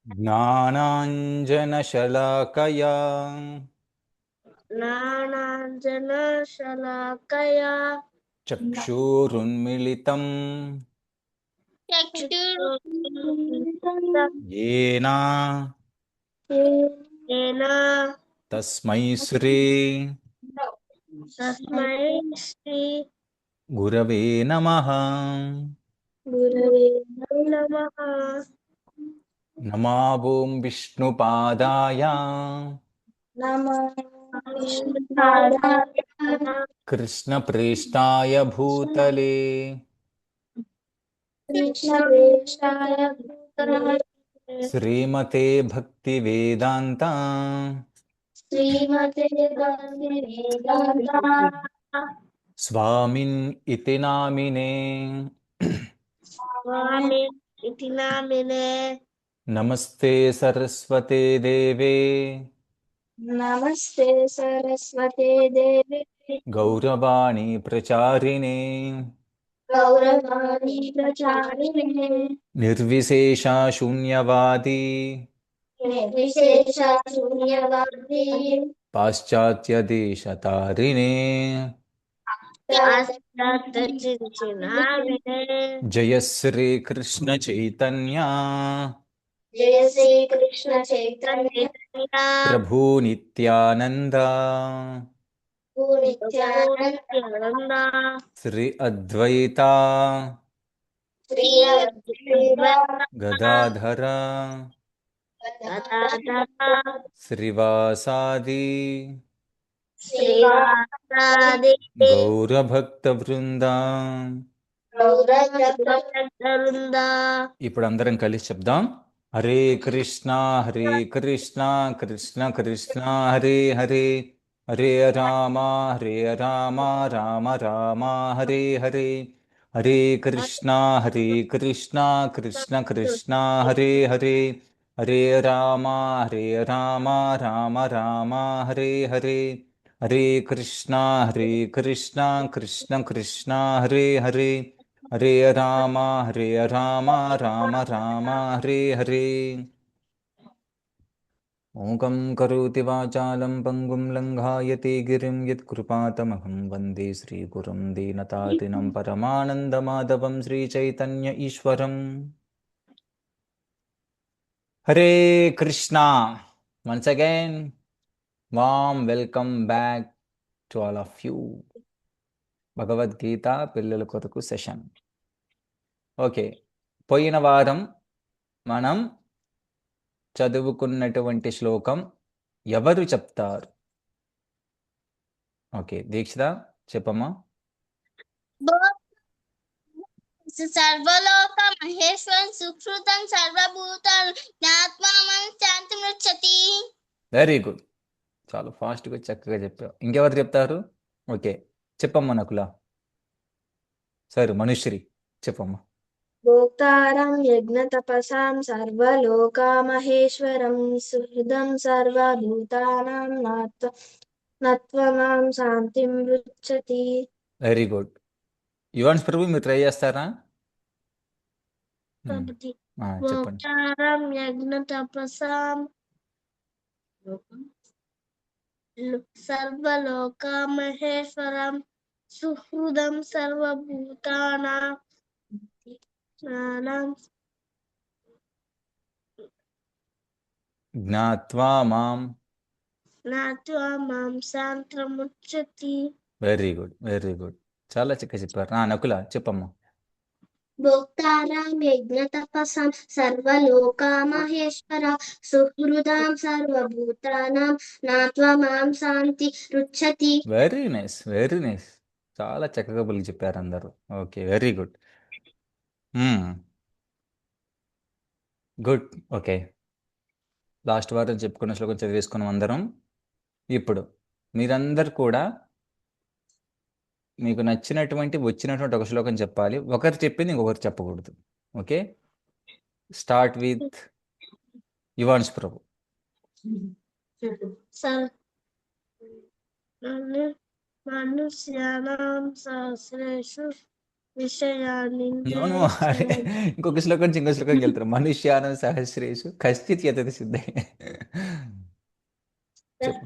జ్ఞానాంజనశలాకయా జ్ఞానాంజనశలాకయా చక్షురున్మిళితం చక్షురున్మిళితం येन येन తస్మై శ్రీ తస్మై శ్రీ గురవే నమః. గురవే నమః. నమావోం విష్ణుపాదాయ నమో విష్ణుపాదాయ కృష్ణప్రేష్టాయ భూతలే కృష్ణప్రేష్టాయ భూతలే శ్రీమతే భక్తివేదాంత శ్రీమతే భక్తివేదాంత స్వామిన్ ఇతి నామినే. స్వామి ఇతి నామినే. నమస్తే సరస్వతే దేవే నమస్తే సరస్వతే దేవి గౌరవాణి ప్రచారిణే గౌరవాణి ప్రచారిణే నిర్విశేష శూన్యవాది నిర్విశేష శూన్యవాది పాశ్చాత్య దేశతారిణే పాశ్చాత్యచించినామినే. జయ శ్రీ కృష్ణ చైతన్య జయ శ్రీ కృష్ణ చైతన్య ప్రభు నిత్యానంద నిత్యానంద శ్రీ అద్వైత శ్రీ గదాధర శ్రీవాసాది శ్రీవాసాది గౌరభక్త బృంద. గౌరవృంద. ఇప్పుడు అందరం కలిసి చెప్దాం. హరే కృష్ణ కృష్ణ కృష్ణ హరే హరే, హరే రామ రామ రామ హరే హరే, హరే కృష్ణ కృష్ణ కృష్ణ హరే హరే, హరే రామ రామ రామ హరే హరే, హరే కృష్ణ కృష్ణ కృష్ణ హరే హరే, హరే రామ రామ హరే హరే. మూకం కరోతి వాచాలం పంగుం లంఘాయతే గిరిం యత్కృపాతమహం వందే శ్రీగురుం దీనతాతినం పరమానందమాధవం శ్రీచైతన్య ఈశ్వరం. Hare Krishna. Once again warm welcome back to all of you. Bhagavad Gita పిల్లల కొరకు సెషన్. ఓకే, పోయిన వారం మనం చదువుకున్నటువంటి శ్లోకం ఎవరు చెప్తారు? ఓకే, దీక్షిత చెప్పమ్మా. సర్వలోక మహేశ్వరం సుకృతం సర్వభూతాలు జ్ఞాత్మామం శాంతిమృచ్చతి. వెరీ గుడ్, చాలా ఫాస్ట్గా చక్కగా చెప్పావు. ఇంకెవరు చెప్తారు? ఓకే, చెప్పమ్మా నకుల. సరే మనుశ్రీ చెప్పమ్మా. భోక్తారం యజ్ఞ తపసాం సర్వలోకామహేశ్వరం సుహృదం సర్వభూతానాం నత్వమాం శాంతిం మృచ్చతి. Very good. యువన్స్ ప్రభు మీరు ట్రై చేస్తారా? చెప్పండి. భోక్తారం యజ్ఞ తపసాం సర్వలోకామహేశ్వరం సుహృదం సర్వభూతానాం జ్ఞాత్వా మాం శాంతిముచ్యతి. వెరీ గుడ్, వెరీ గుడ్, చాలా చక్కగా చెప్పారు. నకుల చెప్పమ్మా. భోక్తారాం యజ్ఞ తపసాం సర్వలోకామహేశ్వర సుహృదాం సర్వభూతానాం నాత్వమాం శాంతి రుచ్చతి. వెరీ నైస్, వెరీ నైస్, చాలా చక్కగా బుల్లి చెప్పారు అందరూ. Okay, very good, good. Okay, last వారం చెప్పుకున్న శ్లోకం చదివేసుకున్నాం అందరం. ఇప్పుడు మీరందరు కూడా మీకు నచ్చినటువంటి వచ్చినటువంటి ఒక శ్లోకం చెప్పాలి. ఒకరు చెప్పింది ఇంకొకరు చెప్పకూడదు. Okay, start with Yuvansh Prabhu. మనుష్యానాం సహస్రేషు నో అరే ఇంకొక శ్లోకం నుంచి ఇంకో శ్లోకంకి వెళ్తారు. మనుష్యానం సహస్రేషు కశ్చిత్ యతతి సిద్ధే. చెప్పు.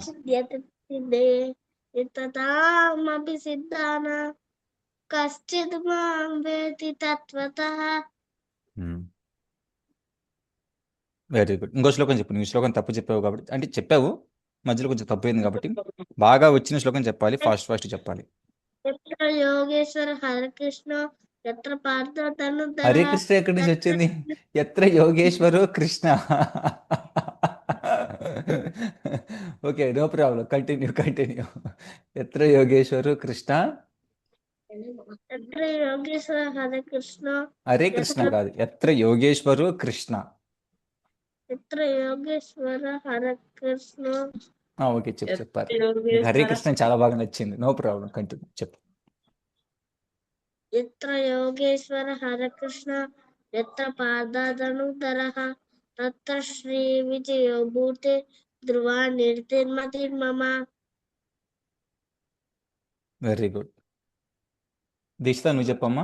సిద్ధే తథామపి సిద్ధాన కశ్చిత్ మాం వేతి తత్వతః. Very good. ఇంకో శ్లోకం చెప్పు. నువ్వు ఈ శ్లోకం తప్పు చెప్పావు కాబట్టి, అంటే చెప్పావు మధ్యలో కొంచెం తప్పు అయింది కాబట్టి బాగా వచ్చిన శ్లోకం చెప్పాలి, ఫాస్ట్ ఫాస్ట్ చెప్పాలి. ఎత్ర యోగేశ్వర హరే కృష్ణ ఎత్ర పార్థ హరే ధనుర్ధర కృష్ణ ఎక్కడి నుంచి వచ్చింది? ఎత్ర యోగేశ్వరు కృష్ణ. Okay, no problem, continue. ఎత్ర యోగేశ్వరు కృష్ణ. ఎత్ర యోగేశ్వర హరే కృష్ణ హరే కృష్ణ కాదు, ఎత్ర యోగేశ్వరు కృష్ణ. ఎత్ర యోగేశ్వర హరే కృష్ణ. ఓకే, చెప్పారు. నీకు హరే కృష్ణ చాలా బాగా నచ్చింది, నో ప్రాబ్లం, కంటిన్యూ చెప్పు. ఎత్ర యోగేశ్వర హరే కృష్ణ ఎత్ర పార్థ ధనుర్ధరః తత్ర శ్రీ విజయో భూతే ధ్రువ నిర్తిర్మతిర్మమ. Very good. దీక్షిత నువ్వు చెప్పమ్మా.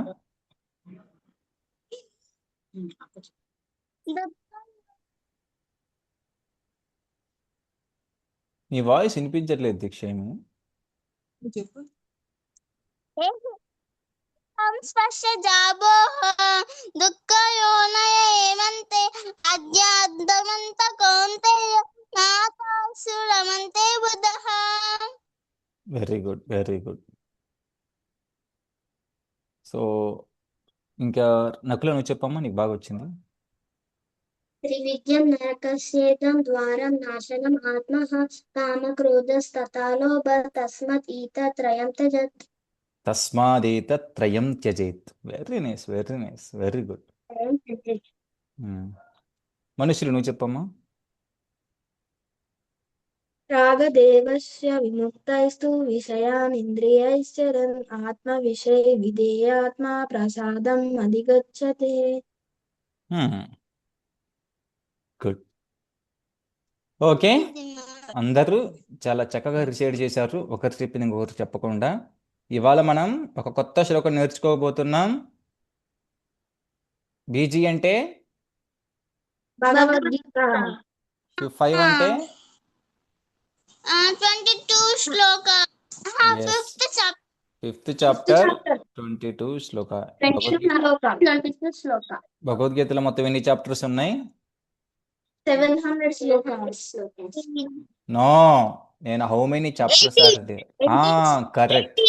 నీ వాయిస్ వినిపించట్లేదు దీక్ష ఏమి. సంస్పర్శ జాబోహ దుఃఖయోనయ ఏమంతే అధ్యాత్మంత కౌంతేయ నాథాసురమంతే బుధః. Very good. సో ఇంకా నకుల నువ్వు చెప్పమ్మా, నీకు బాగా వచ్చింది. త్రివిద్యం నరకస్యేదం ద్వారం నాశనం ఆత్మః కామక్రోధస్తథా లోభ తస్మత్ ఈతత్రయం త్యజత్. తస్మాదేతత్రయం త్యజేత్. Very nice, very good. మనుషులు నువ్వు చెప్పమ్మా. రాగదేవస్య విముక్తైస్తు విషయానింద్రియైశ్చరన్ ఆత్మ విషయ విధేయాత్మా ప్రసాదం అధిగచ్చతే. గుడ్. ఓకే, అందరూ చాలా చక్కగా రిసైడ్ చేశారు, ఒకరు చెప్పింది ఇంకొకరు చెప్పకుండా. ఇవాళ మనం ఒక కొత్త శ్లోకం నేర్చుకోబోతున్నాం. బీజీ అంటే భగవద్గీత 5 అంటే 22 శ్లోక ఫిఫ్త్ చాప్టర్ 22 శ్లోక. భగవద్గీతలో మొత్తం ఎన్ని చాప్టర్స్ ఉన్నాయి? 700 శ్లోకాస్. నో, నేను how many chapters are there? Correct,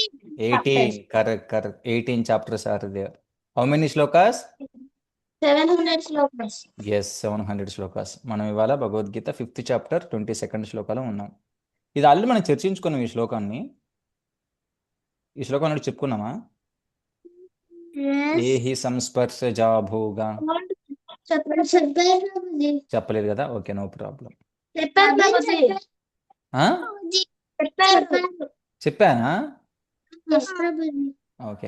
18. Correct, 18 chapters are there. How many shlokas? 700 shlokas. Yes, 700 shlokas. మనం ఇవాళ భగవద్గీత 5th చాప్టర్ 22nd శ్లోకాలో ఉన్నాం. ఇది ఆల్రెడీ మనం చర్చించుకున్నాం ఈ శ్లోకాన్ని. ఈ శ్లోకం అంటే చెప్పుకున్నామా? ఏహి సంస్పర్శజా భోగా. చెప్పలేదు కదా? Okay, no problem. చెప్పానా? ఓకే,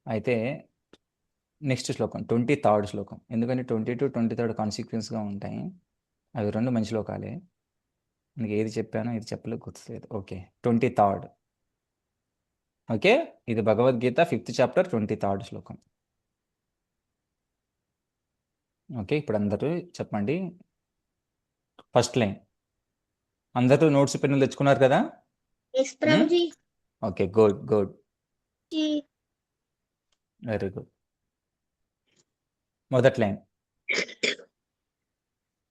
అయితే నెక్స్ట్ శ్లోకం 23rd శ్లోకం. ఎందుకంటే 22, 23 కాన్సిక్వెన్స్గా ఉంటాయి. అవి రెండు మంచి శ్లోకాలే. నీకు ఏది చెప్పానో ఇది చెప్పలేదు, గుర్తులేదు. Okay, 23rd. ఓకే, ఇది భగవద్గీత 5th చాప్టర్ 23rd శ్లోకం. ఓకే, ఇప్పుడు అందరూ చెప్పండి. First line. అందరూ నోట్స్ పెన్నులు తెచ్చుకున్నారు కదా? Okay, good. Very good. మొదటి లైన్.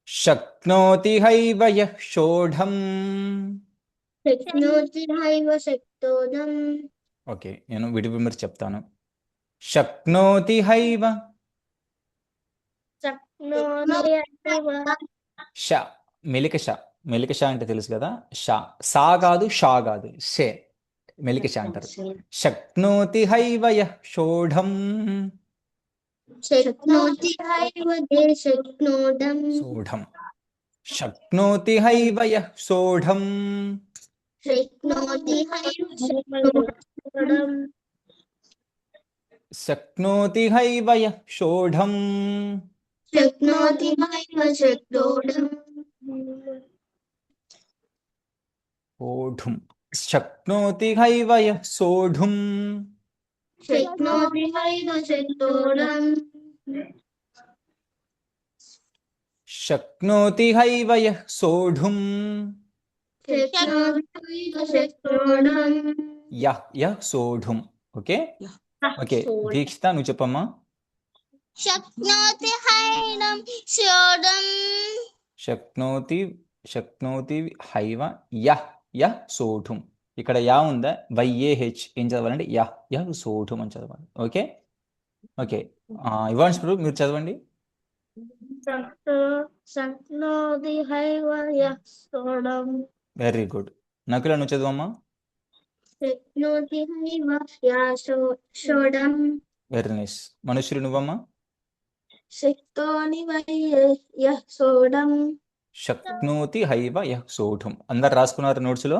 శక్నోతి హైవ యః షోఢం. ఓకే, నేను విడివిమరి చెప్తాను. శక్నోతి హైవ. ష, మెలిక ష అంటే తెలుసు కదా? సా కాదు, షా కాదు, షే, మెలిక ష అంటారు. శక్నోతి హైవ యః షోఢం. సోఢం. శక్నోతి హైవ యః సోఢం. శక్నోతి హైవ యః షోఢం. ఓఢుం. శక్నోతి హైవ యః సోఢుం. शक्नोति हैव शक्तोडम् शक्नोति हैव यः सोढुम् शक्नोति हैव शक्तोडम् यः सोढुम्. ఓకే ఓకే దీక్షిత నువ్వు చెప్పమ్మా. शक्नोति हैनं शोडम् శక్నోతి శక్నోతి హైవ యః సోఢుం. ఇక్కడ యా ఉందా వైఏహెచ్ ఏం చదవాలంటే యః సోఢుం అని చదవాలి. ఓకే ఓకే ఇవాన్స్ మీరు చదవండి. शक्नोति हैव यः सोडम् వెరీ గుడ్. నకుల నువ్వు చదవమ్మా. शक्नोति हैव यः सोडम् వెరీ నైస్. మనుష్యులు నువ్వమ్మా. शक्तोनि वै यः सोडम् శక్నోతి హైవ యః సోఢుం. అందరు రాసుకున్నారు నోట్స్లో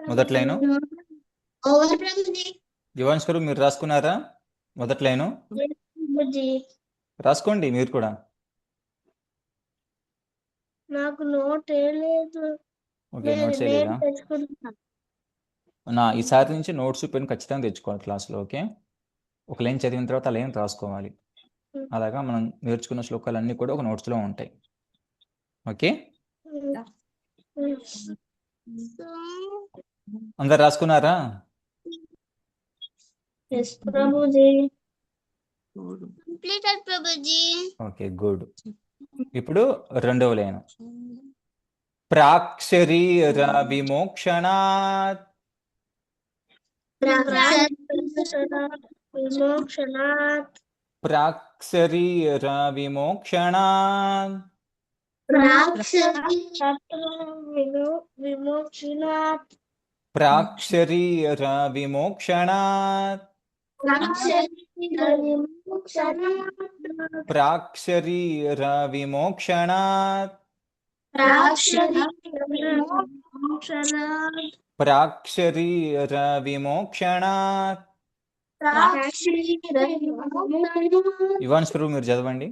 మొదటి లైను. ఓవర్ ప్రభుజీ యువాన్స్ గారు మీరు రాసుకున్నారా మొదటి లైను? ప్రభుజీ రాసుకోండి మీరు కూడా. నాకు నోట్ ఏ లేదు. ఓకే నోట్స్ లేదా? ఈసారి నుంచి నోట్స్ పెన్ ఖచ్చితంగా తెచ్చుకోవాలి క్లాస్లో. ఓకే ఒక లైన్ చదివిన తర్వాత ఆ లైన్ రాసుకోవాలి. అలాగా మనం నేర్చుకున్న శ్లోకాలన్నీ కూడా ఒక నోట్స్లో ఉంటాయి. ఓకే అందరు రాసుకున్నారా? Yes Prabhuji. Completed Prabhuji. Okay good. ఇప్పుడు రెండవ లైన్. ప్రాక్శరీర విమోక్షణాత్ విమోక్షణాత్ ప్రాక్శరీర విమోక్షణాత్ విమోక్షణాత్ ప్రాక్శరీర విమోక్షణాత్ ప్రాక్శరీర విమోక్షణాత్ ప్రాక్శరీర విమోక్షణాత్. ఇవాన్స్ ప్రభు మీరు చదవండి.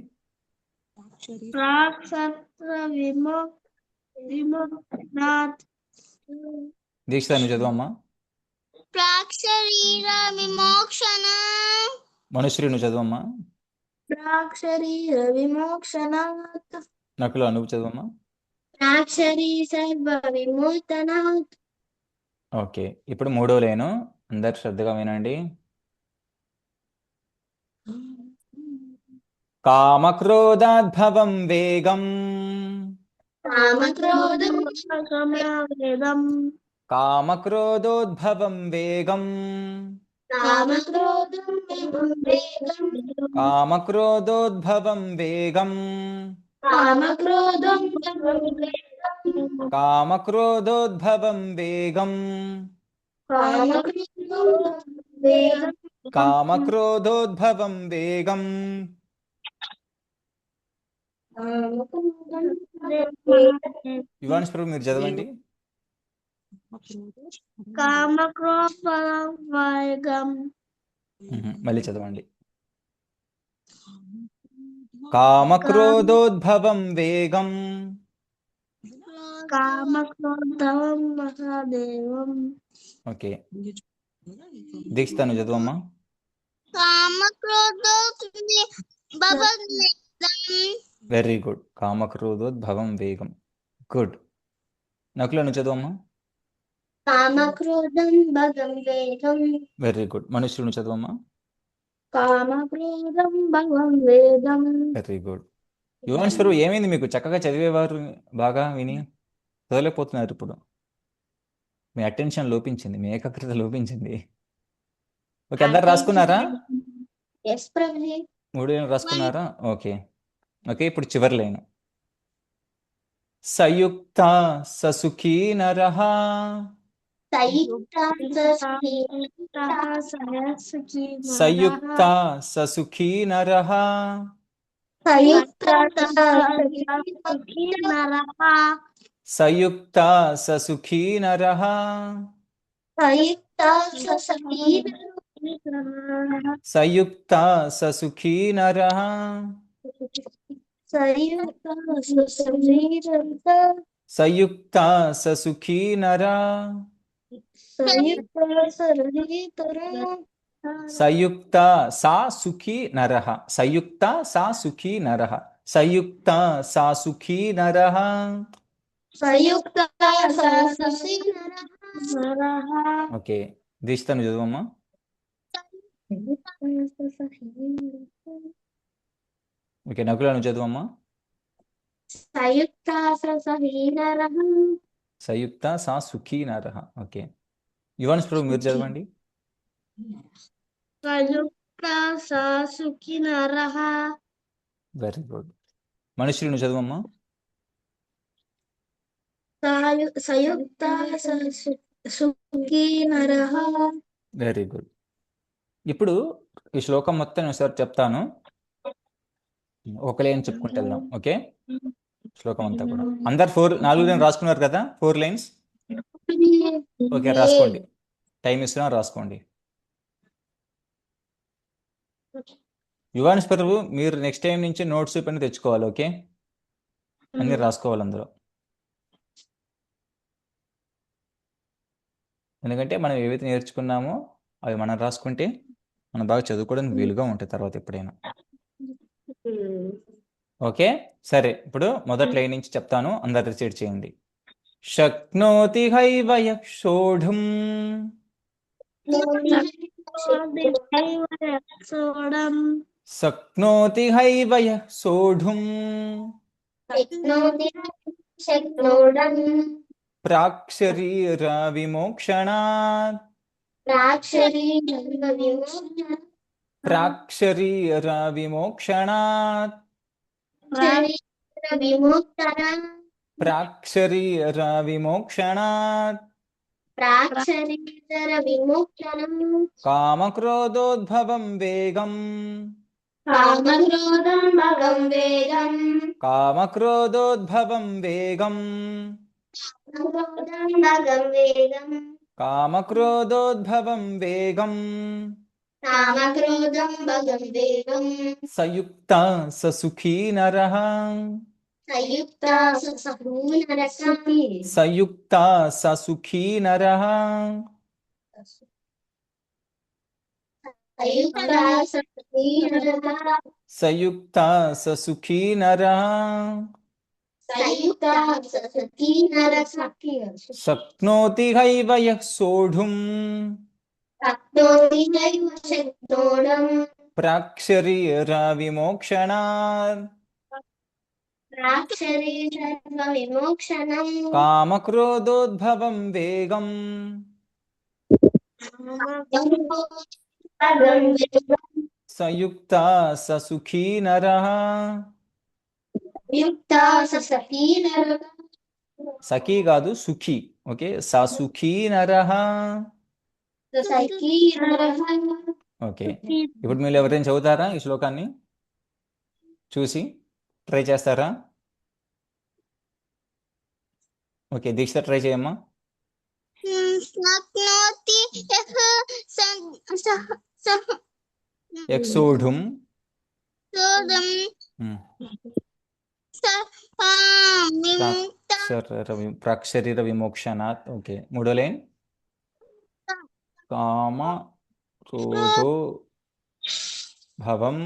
దీక్షిత నువ్వు చదవమ్మా. ప్రాక్షరీర విమోక్షణ మనుశ్రీ నువ్వు చదవమ్మా. ప్రాక్షరీర విమోక్షణాత్ నకుల నువ్వు చదవమ్మా. ప్రాక్షరీ సర్వ విమోచనాత్. ఓకే ఇప్పుడు మూడో లైను అందరు శ్రద్ధగా వినండి. కామక్రోధాద్భవం వేగం కామక్రోధం కామక్రోధోద్భవం వేగం కామక్రోధోద్భవం వేగం కామక్రోధోద్భవం వేగం కామక్రోధోద్భవం వేగం. యువాన్స్ ప్రభు మీరు చదవండి. కామక్రోధం మళ్ళీ చదవండి. కామక్రోధోద్భవం వేగం కామక్రోధం మహాదేవం. ఓకే దీక్షిత నువ్వు చదవమ్మా. Very good. కామక్రోధోద్భవం వేగం. గుడ్. నకుల నువ్వు చదవమ్మా. కామక్రోధం భగం వేగం. Very good. మనుష్యులు నువ్వు చదవమ్మా. కామక్రోధం భగం వేగం. Very good. యువన్స్ గారు ఏమైంది మీకు? చక్కగా చదివేవారు బాగా విని చదవలేకపోతున్నారు. ఇప్పుడు మీ అటెన్షన్ లోపించింది, మీ ఏకాగ్రత లోపించింది. ఓకే అందరు రాసుకున్నారా? ఎస్ ప్రభుజీ. మూడు లైన్లు రాసుకున్నారా? ఓకే ఓకే ఇప్పుడు చివరి లైన్. సయుక్త ససుఖీ నరః సయుక్త ససుఖీ నరః సయుక్త ససుఖీ నరః సంయుక్త ససుఖీ నరః సంయుక్త ససుఖీ నరః సంయుక్త సా సుఖీ నరః. సంయుక్త సా సుఖీ నరః. సంయుక్త సా సుఖీ నరః. సంయుక్త సరసి నరః. ఓకే, దీక్షిత నువ్వు చదువమ్మా. ఓకే, నకుల నువ్వు చదువమ్మా. సంయుక్త సరసి నరః. సంయుక్త సా సుఖీ నరః. ఓకే, యువన్స్ ప్రభు మీరు చదవండి. సంయుక్త సుఖి నరః. Very good. మనుషులు నువ్వు చదవమ్మా. సంయుక్త సుఖి నరః. Very good. ఇప్పుడు ఈ శ్లోకం మొత్తం నేను ఒకసారి చెప్తాను, ఒక లైన్ చెప్పుకుంటూ వెళ్దాం. ఓకే, శ్లోకం అంతా కూడా అందరు 4 లైన్ రాసుకున్నారు కదా, 4 లైన్స్. ఓకే, రాసుకోండి, టైం ఇస్తున్నా, రాసుకోండి. యువాన్స్ ప్రభు మీరు నెక్స్ట్ టైం నుంచి నోట్స్ పెన్ తెచ్చుకోవాలి. ఓకే, అన్ని రాసుకోవాలి అందులో. ఎందుకంటే మనం ఏవైతే నేర్చుకున్నామో అవి మనం రాసుకుంటే మనం బాగా చదువుకోవడానికి వీలుగా ఉంటుంది తర్వాత ఎప్పుడైనా. ఓకే, సరే, ఇప్పుడు మొదటి లైన్ నుంచి చెప్తాను, అందరు రిసీడ్ చేయండి. శక్నోతి హైవ యక్షోఢుం. శక్నోతి హైవ యక్షోఢుం. ప్రాక్ శరీర విమోక్షణాత్. ప్రాక్ శరీర విమోక్షణాత్. ప్రాక్ శరీర విమోక్షణాత్. కామక్రోధోద్భవం వేగం. కామక్రోధోద్భవం వేగం. కామక్రోధోద్భవం వేగం. సంయుక్త ససుఖీ నరః. సంయుక్త ససుఖీ నరః. సంయుక్త ససుఖీ నరః. శక్నోతి హైవ యః సోఢుం. ప్రాక్ శరీర విమోక్షణాత్. కామక్రోధోద్భవం వేగం. సంయుక్త ససుఖీ నరః. సఖీ కాదు, సుఖీ. ఓకే, ససుఖీ నరః. ఓకే, ఇప్పుడు మీరు ఎవరైనా చదువుతారా ఈ శ్లోకాన్ని చూసి ట్రై చేస్తారా? ఓకే, దీక్ష ట్రై చేయమ్మా. యక్షోఢుం. ప్రాక్షరీర విమోక్షణాత్. ఓకే, మూడో లైన్. కామ క్రోధో భవం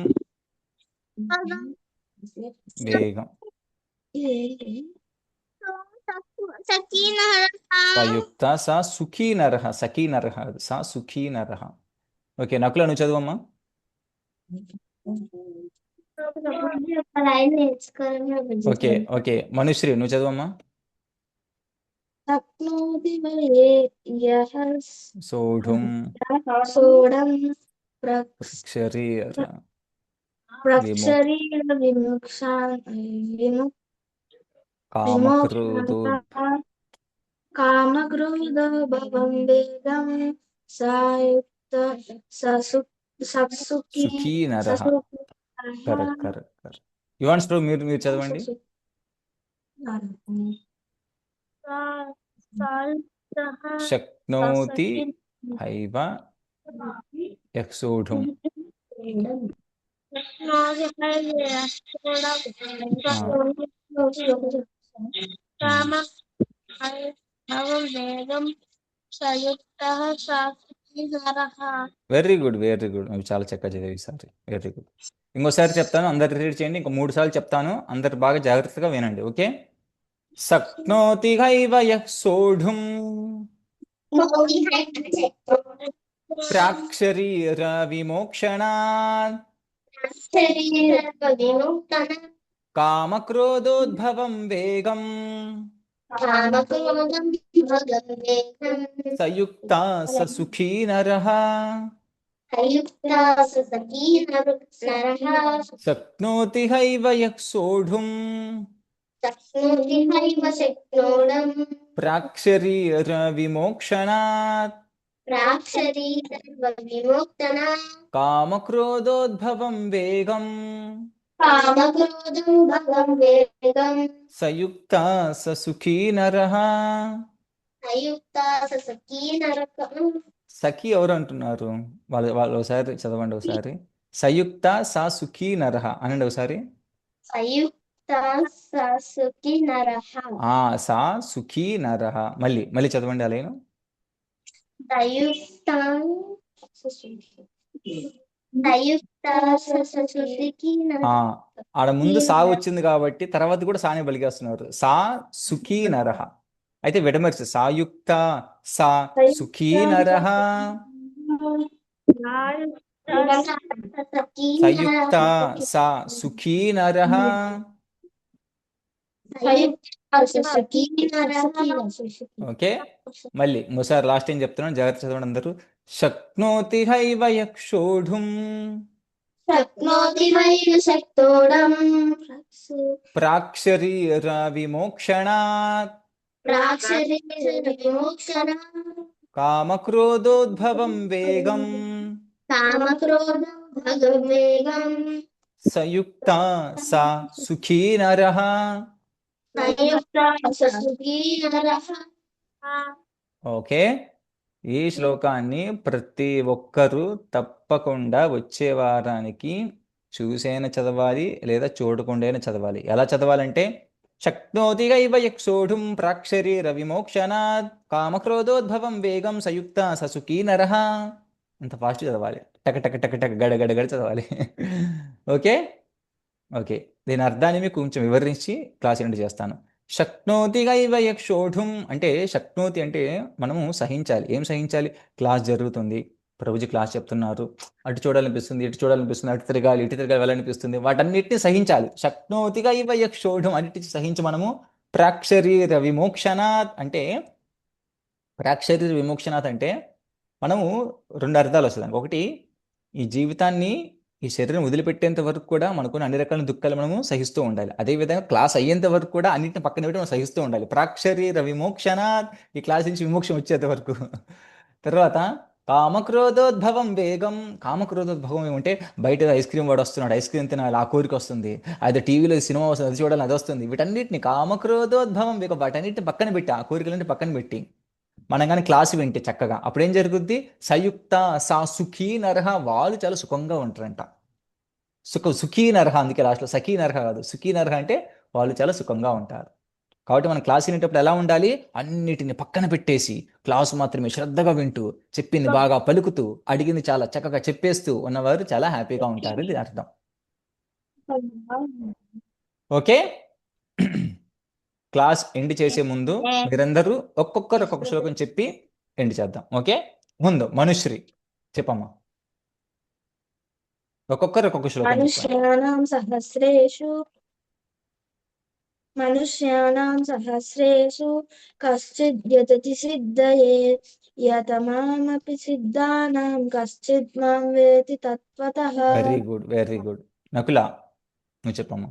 వేగం. సంయుక్త సా సుఖీ నరః. సఖీ నరః, సా సుఖీ నరః. ఓకే, నకుల నువ్వు చదువమ్మా. ఓకే ఓకే, మనుశ్రీ నువ్వు చదువమ్మా. సోఢుం. శరీర కామక్రోధో భవం వేగం. సుఖీ నరః. Correct correct correct. Yuvansh Prabhu మీరు చదవండి. శక్నోతి హైవ యక్షోఢుం. వేగం. సంయుక్త నరః. Very good, very good. నువ్వు చాలా చక్కగా చదివి ఈసారి. Very good. ఇంకోసారి చెప్తాను, అందరు రీడ్ చేయండి. ఇంకో 3 సార్లు చెప్తాను, అందరు బాగా జాగ్రత్తగా వినండి. ఓకే. శక్నోతి హైవ యః సోఢుం ప్రాక్శరీర విమోక్షణాత్ కామక్రోధోద్భవం వేగం సయుక్త స సుఖీ నరః శక్నోతి హైవ యః సోఢుం ప్రాక్శరీర విమోక్షణాత్ కామక్రోధోద్భవం వేగం సయుక్త స సుఖీ నరః. సఖి ఎవరు అంటున్నారు? వాళ్ళు ఒకసారి చదవండి. ఒకసారి సయుక్త సా సుఖీ నరః అనండి ఒకసారి. సా సుఖీ నరః. మళ్ళీ చదవండి అలేను. ఆడ ముందు సా వచ్చింది కాబట్టి తర్వాత కూడా సానే పలికేస్తున్నారు. సా సుఖీ నరః. అయితే విడమర్చి సాయుక్త సా సుఖీ నరః, సయుక్త సా సుఖీ నరః. ఓకే. మళ్ళీ ఇంకోసారి లాస్ట్ టైం చెప్తున్నాను, జాగ్రత్త చదవండి అందరూ. శక్నోతి హైవ యః సోఢుం ప్రాక్శరీర విమోక్షణాత్ కామక్రోధోద్భవం వేగం సయుక్త సా సుఖీ నరః. ఓకే. ఈ శ్లోకాన్ని ప్రతి ఒక్కరూ తప్పకుండా వచ్చే వారానికి చూసైనా చదవాలి, లేదా చూడకుండానే చదవాలి. ఎలా చదవాలంటే శక్నోతి హైవ యః సోఢుం ప్రాక్శరీర విమోక్షణాత్ కామక్రోధోద్భవం వేగం సయుక్త స సుఖీ నరః. అంత ఫాస్ట్ చదవాలి, టక టక టక టక గడ గడ గడ చదవాలి. ఓకే. ఓకే. దీని అర్థాన్ని మీకు కొంచెం వివరించి క్లాస్ ఎండ్ చేస్తాను. శక్నోతి హైవ యః సోఢుం అంటే, శక్నోతి అంటే మనము సహించాలి. ఏం సహించాలి? క్లాస్ జరుగుతుంది, ప్రభుజీ క్లాస్ చెప్తున్నారు, అటు చూడాలనిపిస్తుంది, ఇటు చూడాలనిపిస్తుంది, అటు తిరగాలి, ఇటు తిరగాలి వెళ్ళనిపిస్తుంది, వాటన్నిటిని సహించాలి. శక్నోతి హైవ యః సోఢుం అన్నిటిని సహించి మనము ప్రాక్శరీర విమోక్షణాత్ అంటే, ప్రాక్శరీర విమోక్షణాత్ అంటే మనము 2 అర్థాలు వస్తుంది. ఒకటి, ఈ జీవితాన్ని, ఈ శరీరం వదిలిపెట్టేంత వరకు కూడా మనకున్న అన్ని రకాల దుఃఖాలు మనము సహిస్తూ ఉండాలి. అదేవిధంగా క్లాస్ అయ్యేంత వరకు కూడా అన్నింటిని పక్కన పెట్టి మనం సహిస్తూ ఉండాలి. ప్రాక్శరీర విమోక్షణాత్, ఈ క్లాస్ నుంచి విమోక్షం వచ్చేంత వరకు. తర్వాత కామక్రోధోద్భవం వేగం. కామక్రోధోద్భవం ఏమంటే, బయట ఐస్ క్రీమ్ వాడు వస్తున్నాడు, ఐస్ క్రీమ్ తినాలి, ఆ కోరిక వస్తుంది. అయితే టీవీలో సినిమా వస్తుంది, అది చూడాలి, అది వస్తుంది. వీటన్నిటిని కామక్రోధోద్భవం వేగం, వాటన్నిటిని పక్కన పెట్టి, ఆ కోరికలన్నింటి పక్కన పెట్టి మనం కానీ క్లాసు వింటే చక్కగా అప్పుడు ఏం జరుగుద్ది? సయుక్త సా సుఖీ నరః, వాళ్ళు చాలా సుఖంగా ఉంటారంట. సుఖీ నరః, అందుకే లాస్ట్లో సఖీ నరః కాదు, సుఖీ నరః అంటే వాళ్ళు చాలా సుఖంగా ఉంటారు. కాబట్టి మనం క్లాస్ వినేటప్పుడు ఎలా ఉండాలి? అన్నిటిని పక్కన పెట్టేసి క్లాసు మాత్రమే శ్రద్ధగా వింటూ, చెప్పింది బాగా పలుకుతూ, అడిగింది చాలా చక్కగా చెప్పేస్తూ ఉన్నవారు చాలా హ్యాపీగా ఉంటారు. ఇది అర్థం. ఓకే. క్లాస్ ఎండ్ చేసే ముందు మీరందరూ ఒక్కొక్కరు ఒక్కొక్క శ్లోకం చెప్పి ఎండ్ చేద్దాం. ఓకే. ముందు మనుశ్రీ చెప్పమ్మా, ఒక్కొక్కరు ఒక్కొక్క శ్లోకం మనుష్యానాం సహస్రేషు కశ్చిద్ యతతి సిద్ధయే యతమామపి సిద్ధానాం కశ్చిద్ మాం వేతి తత్వతః. Very good, very good. Nakula నువ్వు చెప్పమ్మా.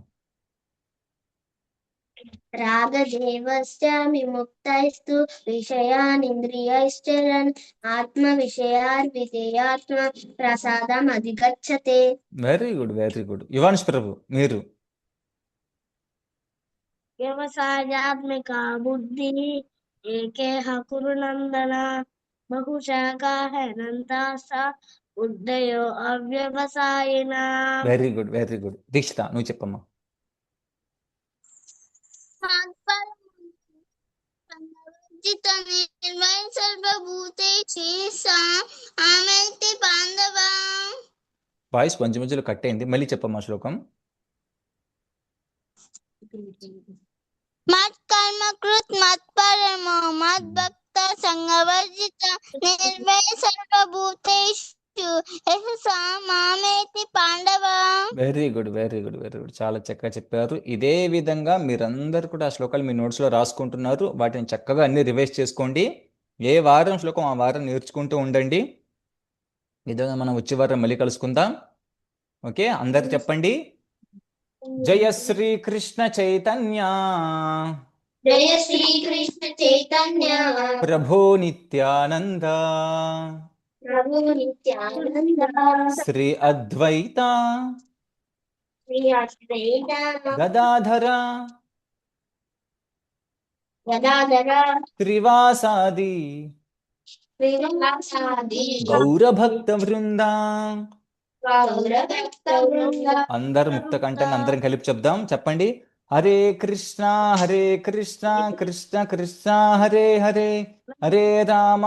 రాగదేవస్య విముక్తైస్తు విషయానింద్రియైశ్చరన్ ఆత్మ విషయార్విధేయాత్మ ప్రసాదం అధిగచ్చతే. Very good, very good. Yuvansh Prabhu మీరు. వ్యవసాయాత్మిక బుద్ధి ఏకేహ కురు నందన బహుశాఖాః అనంతాః బుద్ధయో అవ్యవసాయినా. Very good, very good. Dikshita నువ్వు చెప్పమ్మా. సంగవర్జిత నిర్మయ సర్వభూతేషు ఆమెతి పాండవ. వాయిస్ కొంచెం మధ్యలో కట్ అయింది, మళ్ళీ చెప్పమ్మా శ్లోకం. మత్కర్మ కృత్ మత్పరమో మద్భక్త సంగవర్జిత నిర్మయ సర్వభూతేషు మామేతి పాండవ. Very good, very good, very good, చాలా చక్కగా చెప్పారు. ఇదే విధంగా మీరందరూ కూడా ఆ శ్లోకాలు మీ నోట్స్లో రాసుకుంటున్నారు. వాటిని చక్కగా అన్ని రివైజ్ చేసుకోండి. ఏ వారం శ్లోకం ఆ వారం నేర్చుకుంటూ ఉండండి. విధంగా మనం వచ్చే వారం మళ్ళీ కలుసుకుందాం. ఓకే, అందరు చెప్పండి. జయ శ్రీకృష్ణ చైతన్య జయ శ్రీకృష్ణ చైతన్య ప్రభో నిత్యానంద ప్రభు నిత్యానంద శ్రీ అద్వైత శ్రీ అద్వైత గదాధర శ్రీవాసాది శ్రీవాసాది గౌరభక్త వృంద. గౌరభక్త వృంద. అందరు ముక్త కంఠంగా అందరం కలిపి చెప్దాం. చెప్పండి. హరే కృష్ణ కృష్ణ కృష్ణ హరే హరే, హరే రామ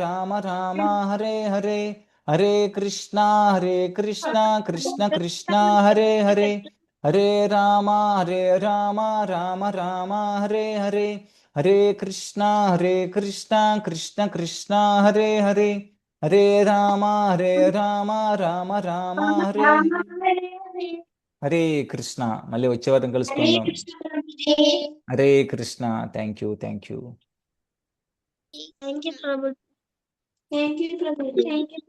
రామ రామ హరే హరే, హరే కృష్ణ కృష్ణ కృష్ణ హరే హరే, హరే రామ రామ రామ హరే హరే, హరే కృష్ణ కృష్ణ కృష్ణ హరే హరే, హరే రామ రామ రామ హరే హరే. హరే కృష్ణ. మళ్ళీ వచ్చే వారం కలుసుకుందాం. Hare Krishna. Thank you, thank you. Thank you Prabhu. Thank you Prabhu. Thank you.